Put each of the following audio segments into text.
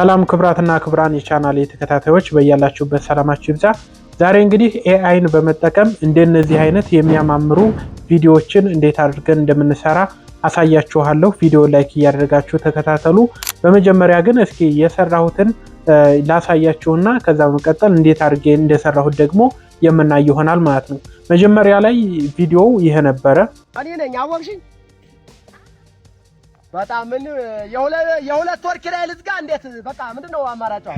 ሰላም ክብራትና ክብራን የቻናሌ ተከታታዮች በእያላችሁበት ሰላማችሁ ይብዛ። ዛሬ እንግዲህ ኤአይን በመጠቀም እንደነዚህ አይነት የሚያማምሩ ቪዲዮዎችን እንዴት አድርገን እንደምንሰራ አሳያችኋለሁ። ቪዲዮ ላይክ እያደረጋችሁ ተከታተሉ። በመጀመሪያ ግን እስኪ የሰራሁትን ላሳያችሁና ከዛ በመቀጠል እንዴት አድርጌ እንደሰራሁት ደግሞ የምናይ ይሆናል ማለት ነው። መጀመሪያ ላይ ቪዲዮው ይሄ ነበረ። እኔ ነኝ አወቅሽኝ። በጣም ምን የሁለት ወር ኪራይ ልዝጋ እንዴት? በቃ ምንድነው አማራጭው?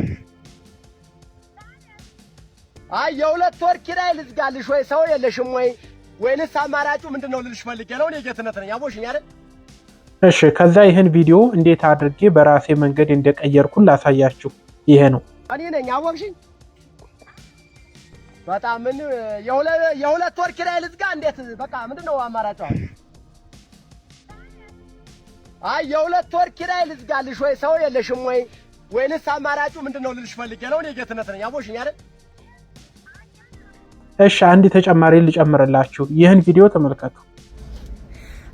አይ የሁለት ወር ኪራይ ልዝጋልሽ ወይ ሰው የለሽም ወይንስ አማራጩ ምንድነው ልልሽ ፈልጌ ነው። እኔ ጌትነት ነኝ አቦሽኝ አይደል? እሺ ከዛ ይሄን ቪዲዮ እንዴት አድርጌ በራሴ መንገድ እንደቀየርኩን ላሳያችሁ። ይሄ ነው። እኔ ነኝ አወቅሽኝ። በጣም ምን የሁለት ወር ኪራይ ልዝጋ እንዴት? በቃ ምንድነው አማራጭው? አይ የሁለት ወር ኪራይ ልዝጋልሽ ወይ ሰው የለሽም ወይንስ አማራጩ ምንድነው ልልሽ ፈልጌ ነው። እኔ ጌትነት ነኝ አቦሽኝ አይደል? እሺ አንድ ተጨማሪ ልጨምርላችሁ። ይህን ቪዲዮ ተመልከቱ።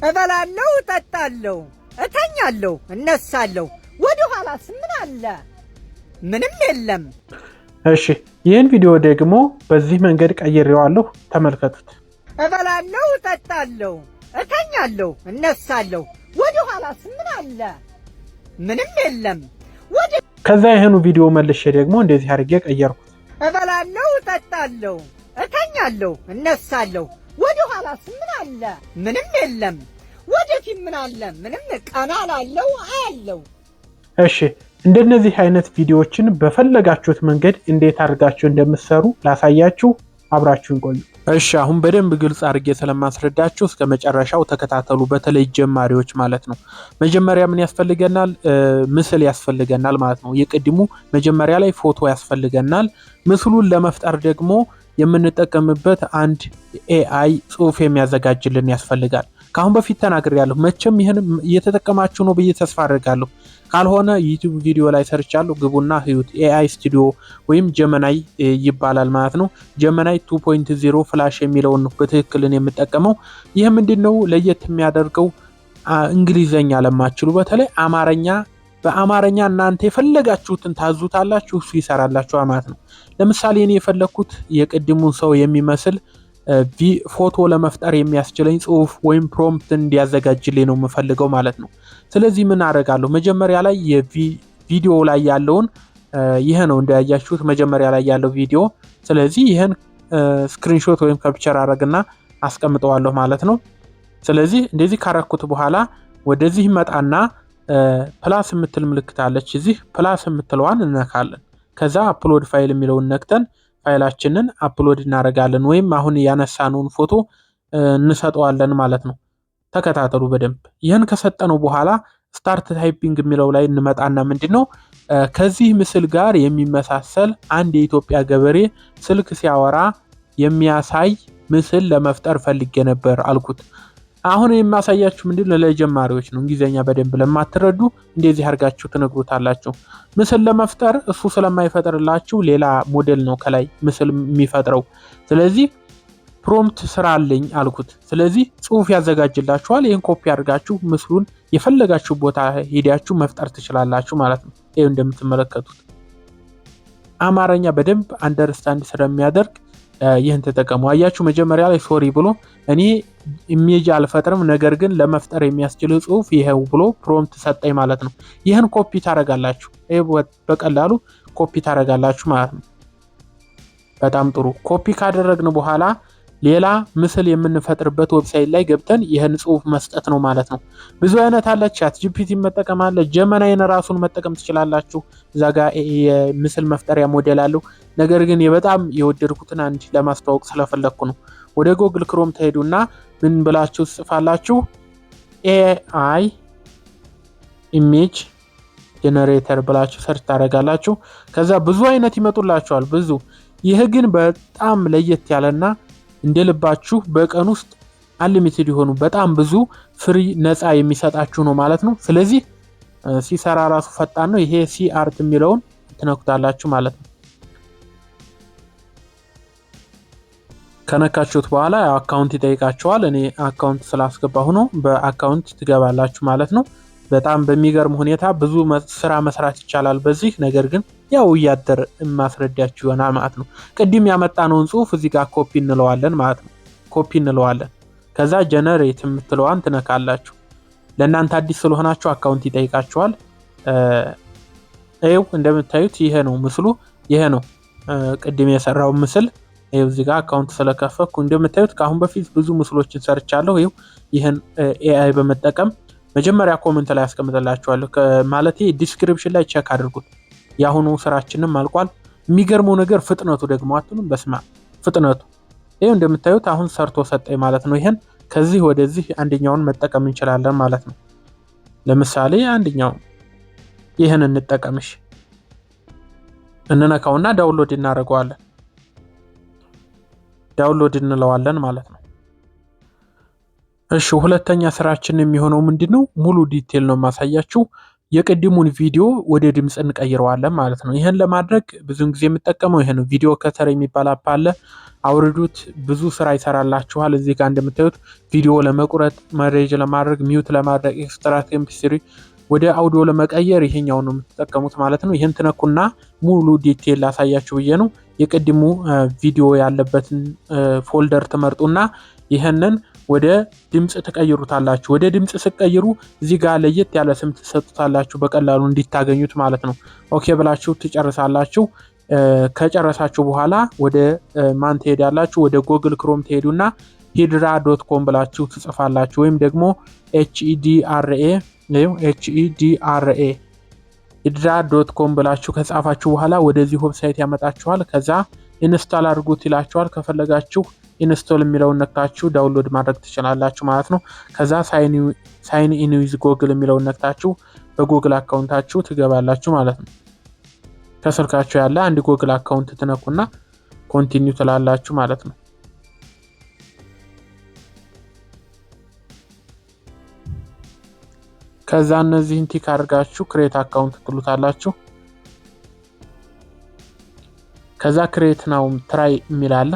እበላለሁ፣ እጠጣለሁ፣ እተኛለሁ፣ እነሳለሁ። ወደ ኋላስ ምን አለ? ምንም የለም። እሺ ይህን ቪዲዮ ደግሞ በዚህ መንገድ ቀይሬዋለሁ። ተመልከቱት። እበላለሁ፣ እጠጣለሁ፣ እተኛለሁ፣ እነሳለሁ። ወደ ኋላስ ምን አለ? ምንም የለም። ከዛ ይሄኑ ቪዲዮ መልሼ ደግሞ እንደዚህ አድርጌ ቀየርኩት። እበላለሁ፣ እጠጣለሁ፣ እተኛለሁ፣ እነሳለሁ። ወደ ኋላስ ምን አለ? ምንም የለም። ወደፊት ምን አለ? ምንም። ቀና ላለው አያለው። እሺ እንደነዚህ አይነት ቪዲዮዎችን በፈለጋችሁት መንገድ እንዴት አድርጋችሁ እንደምትሰሩ ላሳያችሁ። አብራችሁን ቆዩ። እሺ አሁን በደንብ ግልጽ አድርጌ ስለማስረዳችሁ እስከ መጨረሻው ተከታተሉ። በተለይ ጀማሪዎች ማለት ነው። መጀመሪያ ምን ያስፈልገናል? ምስል ያስፈልገናል ማለት ነው። የቅድሙ መጀመሪያ ላይ ፎቶ ያስፈልገናል። ምስሉን ለመፍጠር ደግሞ የምንጠቀምበት አንድ ኤአይ ጽሁፍ የሚያዘጋጅልን ያስፈልጋል። ካሁን በፊት ተናግሬያለሁ። መቼም ይሄን እየተጠቀማችሁ ነው ብዬ ተስፋ አድርጋለሁ። ካልሆነ ዩቲዩብ ቪዲዮ ላይ ሰርቻለሁ፣ ግቡና ህዩት። ኤአይ ስቱዲዮ ወይም ጀመናይ ይባላል ማለት ነው። ጀመናይ 2.0 ፍላሽ የሚለውን በትክክልን የምጠቀመው። ይህ ምንድነው ለየት የሚያደርገው? እንግሊዘኛ ለማትችሉ በተለይ በአማርኛ እናንተ የፈለጋችሁትን ታዙታላችሁ፣ እሱ ይሰራላችሁ ማለት ነው። ለምሳሌ እኔ የፈለኩት የቅድሙን ሰው የሚመስል ፎቶ ለመፍጠር የሚያስችለኝ ጽሁፍ ወይም ፕሮምፕት እንዲያዘጋጅልኝ ነው የምፈልገው ማለት ነው። ስለዚህ ምን አደርጋለሁ? መጀመሪያ ላይ የቪዲዮ ላይ ያለውን ይሄ ነው እንዳያያችሁት መጀመሪያ ላይ ያለው ቪዲዮ። ስለዚህ ይሄን ስክሪንሾት ወይም ካፕቸር አረግና አስቀምጠዋለሁ ማለት ነው። ስለዚህ እንደዚህ ካረኩት በኋላ ወደዚህ መጣና ፕላስ የምትል ምልክት አለች። እዚህ ፕላስ የምትለዋን እንነካለን። ከዛ አፕሎድ ፋይል የሚለውን ነክተን ፋይላችንን አፕሎድ እናደርጋለን ወይም አሁን ያነሳነውን ፎቶ እንሰጠዋለን ማለት ነው። ተከታተሉ በደንብ። ይህን ከሰጠነው በኋላ ስታርት ታይፒንግ የሚለው ላይ እንመጣና ምንድነው ከዚህ ምስል ጋር የሚመሳሰል አንድ የኢትዮጵያ ገበሬ ስልክ ሲያወራ የሚያሳይ ምስል ለመፍጠር ፈልጌ ነበር አልኩት። አሁን የማሳያችሁ ምንድነው ለጀማሪዎች ነው። እንግሊዘኛ በደንብ ለማትረዱ እንደዚህ አድርጋችሁ ትነግሩታላችሁ። ምስል ለመፍጠር እሱ ስለማይፈጥርላችሁ ሌላ ሞዴል ነው ከላይ ምስል የሚፈጥረው። ስለዚህ ፕሮምፕት ስራልኝ አልኩት። ስለዚህ ጽሁፍ ያዘጋጅላችኋል። ይህን ኮፒ አድርጋችሁ ምስሉን የፈለጋችሁ ቦታ ሄዳችሁ መፍጠር ትችላላችሁ ማለት ነው። ይሄው እንደምትመለከቱት አማርኛ በደንብ አንደርስታንድ ስለሚያደርግ ይህን ተጠቀሙ። አያችሁ መጀመሪያ ላይ ሶሪ ብሎ እኔ ኢሜጅ አልፈጥርም ነገር ግን ለመፍጠር የሚያስችል ጽሁፍ ይሄው ብሎ ፕሮምፕት ሰጠኝ ማለት ነው። ይህን ኮፒ ታረጋላችሁ። በቀላሉ ኮፒ ታረጋላችሁ ማለት ነው። በጣም ጥሩ። ኮፒ ካደረግን በኋላ ሌላ ምስል የምንፈጥርበት ዌብሳይት ላይ ገብተን ይህን ጽሁፍ መስጠት ነው ማለት ነው። ብዙ አይነት አለ። ቻት ጂፒቲ መጠቀም አለ። ጀመናይን ራሱን መጠቀም ትችላላችሁ። እዛ ጋር የምስል መፍጠሪያ ሞዴል አለው። ነገር ግን በጣም የወደድኩትን አንድ ለማስተዋወቅ ስለፈለኩ ነው። ወደ ጎግል ክሮም ትሄዱና ምን ብላችሁ ጽፋላችሁ? ኤአይ ኢሜጅ ጄነሬተር ብላችሁ ሰርች ታደርጋላችሁ። ከዛ ብዙ አይነት ይመጡላችኋል። ብዙ ይህ ግን በጣም ለየት ያለና እንደልባችሁ በቀን ውስጥ አንሊሚትድ የሆኑ በጣም ብዙ ፍሪ ነፃ የሚሰጣችሁ ነው ማለት ነው። ስለዚህ ሲሰራ ራሱ ፈጣን ነው። ይሄ ሲአርት የሚለውን ትነኩታላችሁ ማለት ነው። ከነካችሁት በኋላ አካውንት ይጠይቃችኋል። እኔ አካውንት ስላስገባሁ ነው በአካውንት ትገባላችሁ ማለት ነው። በጣም በሚገርም ሁኔታ ብዙ ስራ መስራት ይቻላል በዚህ። ነገር ግን ያው እያደር ማስረዳችሁ ይሆናል ማለት ነው። ቅድም ያመጣነውን ጽሁፍ እዚህ ጋር ኮፒ እንለዋለን ማለት ነው። ኮፒ እንለዋለን። ከዛ ጀነሬት የምትለዋን ትነካላችሁ። ለእናንተ አዲስ ስለሆናችሁ አካውንት ይጠይቃችኋል። ይኸው እንደምታዩት ይሄ ነው ምስሉ፣ ይሄ ነው ቅድም የሰራው ምስል። ይኸው እዚህ ጋር አካውንት ስለከፈትኩ እንደምታዩት ከአሁን በፊት ብዙ ምስሎችን ሰርቻለሁ። ይኸው ይሄን ኤአይ በመጠቀም መጀመሪያ ኮሜንት ላይ አስቀምጥላችኋለሁ፣ ማለት ዲስክሪፕሽን ላይ ቼክ አድርጉት። የአሁኑ ስራችንም አልቋል። የሚገርመው ነገር ፍጥነቱ ደግሞ አትሉም? በስማ ፍጥነቱ ይሄው እንደምታዩት አሁን ሰርቶ ሰጠኝ ማለት ነው። ይሄን ከዚህ ወደዚህ አንደኛውን መጠቀም እንችላለን ማለት ነው። ለምሳሌ አንደኛው ይሄን እንጠቀምሽ እንነካውና ዳውንሎድ እናደርገዋለን። ዳውንሎድ እንለዋለን ማለት ነው። እሺ ሁለተኛ ስራችን የሚሆነው ምንድነው? ሙሉ ዲቴል ነው ማሳያችሁ። የቅድሙን ቪዲዮ ወደ ድምጽ እንቀይረዋለን ማለት ነው። ይሄን ለማድረግ ብዙውን ጊዜ የምጠቀመው ይሄ ነው። ቪዲዮ ከተር የሚባል አፕ አለ፣ አውርዱት። ብዙ ስራ ይሰራላችኋል። እዚህ ጋር እንደምታዩት ቪዲዮ ለመቁረጥ፣ መሬጅ ለማድረግ፣ ሚውት ለማድረግ፣ ኤክስትራክት ኤምፒ3 ወደ አውዲዮ ለመቀየር ይሄኛው ነው የምትጠቀሙት ማለት ነው። ይሄን ትነኩና ሙሉ ዲቴል ላሳያችሁ ብዬ ነው። የቅድሙ ቪዲዮ ያለበትን ፎልደር ትመርጡና ይሄንን ወደ ድምጽ ተቀይሩታላችሁ። ወደ ድምጽ ስቀይሩ እዚህ ጋር ለየት ያለ ስም ትሰጡታላችሁ በቀላሉ እንዲታገኙት ማለት ነው። ኦኬ ብላችሁ ትጨርሳላችሁ። ከጨረሳችሁ በኋላ ወደ ማን ትሄዳላችሁ? ወደ ጎግል ክሮም ትሄዱና hidra.com ብላችሁ ትጽፋላችሁ፣ ወይም ደግሞ hidra.com ብላችሁ ከጻፋችሁ በኋላ ወደዚህ ዌብሳይት ያመጣችኋል። ከዛ ኢንስታል አድርጉት ይላችኋል። ከፈለጋችሁ ኢንስቶል የሚለውን ነክታችሁ ዳውንሎድ ማድረግ ትችላላችሁ ማለት ነው። ከዛ ሳይን ኢን ዊዝ ጎግል የሚለውን ነክታችሁ በጎግል አካውንታችሁ ትገባላችሁ ማለት ነው። ከስልካችሁ ያለ አንድ ጎግል አካውንት ትነኩና ኮንቲኒው ትላላችሁ ማለት ነው። ከዛ እነዚህን ቲክ አድርጋችሁ ክሬት አካውንት ትሉታላችሁ። ከዛ ክሬት ናው ትራይ የሚላለ።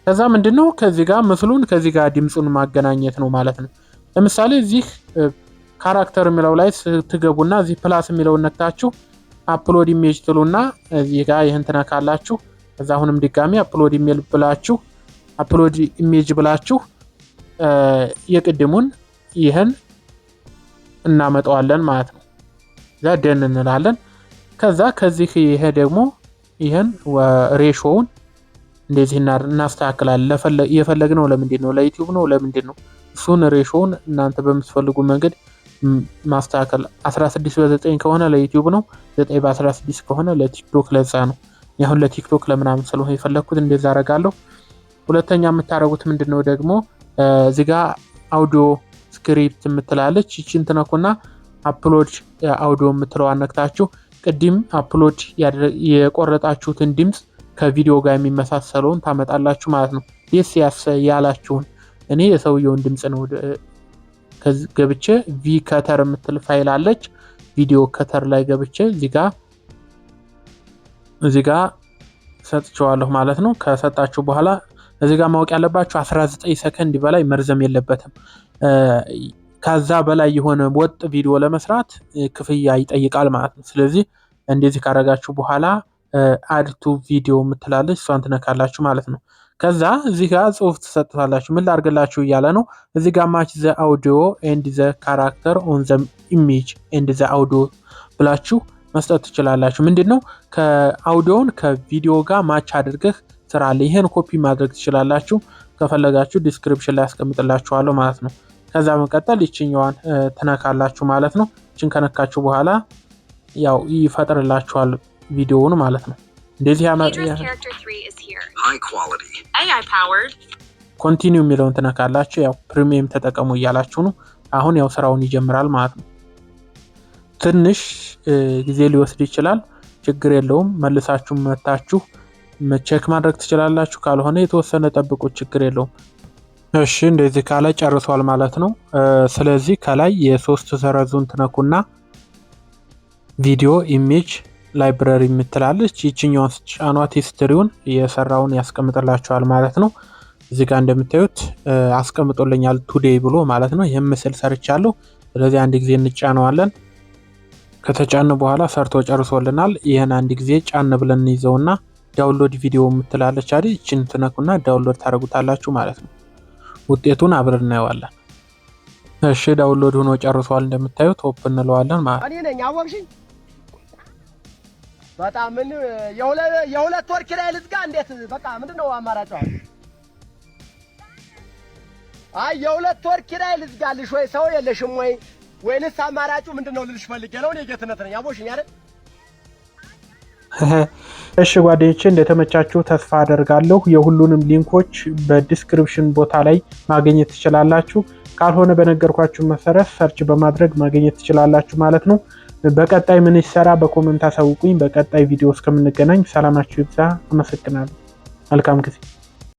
ከዛ ምንድነው ከዚህ ጋር ምስሉን ከዚህ ጋር ድምጹን ማገናኘት ነው ማለት ነው። ለምሳሌ እዚህ ካራክተር የሚለው ላይ ትገቡና እዚህ ፕላስ የሚለውን ነክታችሁ አፕሎድ ኢሜጅ ትሉና እዚህ ጋር ይሄን ትነካላችሁ። ከዛ አሁንም ድጋሚ አፕሎድ ኢሜጅ ብላችሁ የቅድሙን ይሄን እናመጣዋለን ማለት ነው። እዛ ደን እንላለን። ከዛ ከዚህ ይሄ ደግሞ ይሄን ሬሾውን እንደዚህ እናስተካክላለን። የፈለግነው ለምንድን ነው? ለዩቲዩብ ነው ለምንድን ነው? እሱን ሬሾውን እናንተ በምትፈልጉ መንገድ ማስተካከል። 16:9 ከሆነ ለዩቲዩብ ነው፣ 9:16 ከሆነ ለቲክቶክ ለዛ ነው። ያሁን ለቲክቶክ ለምናምን ስለሆነ የፈለኩት እንደዛ አደርጋለሁ። ሁለተኛ የምታረጉት ምንድነው ደግሞ እዚህ ጋር አውዲዮ ስክሪፕት የምትላለች ይቺን ትነኩና አፕሎድ አውዲዮ የምትለው አነክታችሁ ቅድም አፕሎድ የቆረጣችሁትን ድምጽ ከቪዲዮ ጋር የሚመሳሰለውን ታመጣላችሁ ማለት ነው። ደስ ያላችሁን። እኔ የሰውየውን ድምጽ ነው ገብቼ ቪ ከተር የምትል ፋይል አለች። ቪዲዮ ከተር ላይ ገብቼ እዚህ ጋር ሰጥቼዋለሁ ማለት ነው። ከሰጣችሁ በኋላ እዚህ ጋር ማወቅ ያለባችሁ 19 ሰከንድ በላይ መርዘም የለበትም። ከዛ በላይ የሆነ ወጥ ቪዲዮ ለመስራት ክፍያ ይጠይቃል ማለት ነው። ስለዚህ እንደዚህ ካረጋችሁ በኋላ አድ ቱ ቪዲዮ የምትላለች እሷን ትነካላችሁ ማለት ነው። ከዛ እዚህ ጋር ጽሁፍ ትሰጡታላችሁ። ምን ላድርግላችሁ እያለ ነው። እዚህ ጋር ማች ዘ አውዲዮ ኤንድ ዘ ካራክተር ኦን ዘ ኢሜጅ ኤንድ ዘ አውዲዮ ብላችሁ መስጠት ትችላላችሁ። ምንድነው ከአውዲዮን ከቪዲዮ ጋር ማች አድርገህ ስራለ። ይሄን ኮፒ ማድረግ ትችላላችሁ። ከፈለጋችሁ ዲስክሪፕሽን ላይ አስቀምጥላችኋለሁ ማለት ነው። ከዛ መቀጠል ይችኛዋን ትነካላችሁ ማለት ነው። ይችን ከነካችሁ በኋላ ያው ይፈጥርላችኋል ቪዲዮውን ማለት ነው። እንደዚህ ኮንቲኒው የሚለውን ትነካላችሁ። ያው ፕሪሚየም ተጠቀሙ እያላችሁ ነው። አሁን ያው ስራውን ይጀምራል ማለት ነው። ትንሽ ጊዜ ሊወስድ ይችላል፣ ችግር የለውም። መልሳችሁ መታችሁ ቼክ ማድረግ ትችላላችሁ። ካልሆነ የተወሰነ ጠብቁት፣ ችግር የለውም። እሺ እንደዚህ ካለ ጨርሷል ማለት ነው። ስለዚህ ከላይ የሶስት ሰረዙን ትነኩና ቪዲዮ ኢሜጅ ላይብረሪ የምትላለች ይችኛውን ጫኗት። ሂስትሪውን የሰራውን ያስቀምጥላችኋል ማለት ነው። እዚህ ጋር እንደምታዩት አስቀምጦልኛል ቱዴይ ብሎ ማለት ነው። ይህም ምስል ሰርቻለሁ። ስለዚህ አንድ ጊዜ እንጫነዋለን። ከተጫነ በኋላ ሰርቶ ጨርሶልናል። ይሄን አንድ ጊዜ ጫን ብለን እንይዘውና ዳውንሎድ ቪዲዮ የምትላለች አይደል? እቺን ትነኩና ዳውንሎድ ታደርጉታላችሁ ማለት ነው። ውጤቱን አብረን እናየዋለን። እሺ ዳውንሎድ ሆኖ ጨርሷል። እንደምታዩት ኦፕን እንለዋለን ማለት ነው። እኔ ነኝ አወቅሽኝ። በጣም ምን የሁለት ወር ኪራይ ልዝጋ እንዴት? በቃ ምንድነው አማራጭ? አይ የሁለት ወር ኪራይ ልዝጋልሽ ወይ ሰው የለሽም ወይ ወይንስ አማራጩ ምንድነው ልልሽ ፈልጌ ነው። እኔ ጌትነት ነኝ አቦሽኝ አይደል? እሺ ጓደኞቼ እንደተመቻችሁ ተስፋ አደርጋለሁ። የሁሉንም ሊንኮች በዲስክሪፕሽን ቦታ ላይ ማግኘት ትችላላችሁ። ካልሆነ በነገርኳችሁ መሰረት ሰርች በማድረግ ማግኘት ትችላላችሁ ማለት ነው። በቀጣይ ምን ይሰራ በኮሜንት አሳውቁኝ። በቀጣይ ቪዲዮ እስከምንገናኝ ሰላማችሁ ይብዛ። አመሰግናለሁ። መልካም ጊዜ